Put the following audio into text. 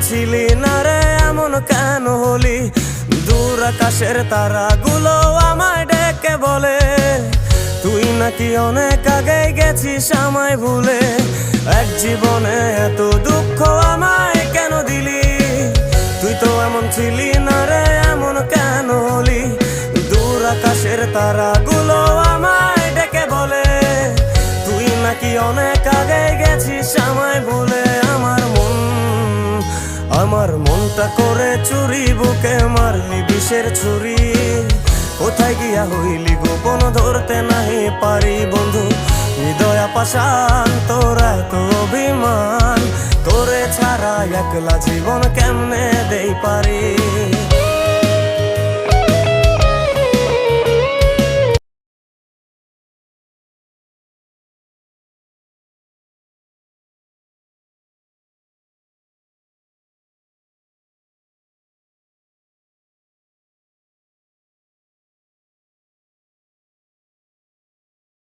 ছিলি না রে এমন কেন হলি? দূর আকাশের তারাগুলো আমায় ডেকে বলে তুই নাকি অনেক আগে গেছিস আমায় ভুলে। এক জীবনে এত দুঃখ আমায় কেন দিলি? তুই তো এমন ছিলি না রে এমন কেন হলি? দূর আকাশের তারাগুলো আমায় ডেকে বলে তুই নাকি অনেক আগে গেছিস আমায় ভুলে। আমার মনটা করে চুরি, বুকে মারলি বিষের ছুরি। কোথায় গিয়া হইলি গোপন ধরতে নাহি পারি বন্ধু। হৃদয় পাষাণ তোর এত অভিমান, তোরে ছাড়া একলা জীবন কেমনে দেই পারি।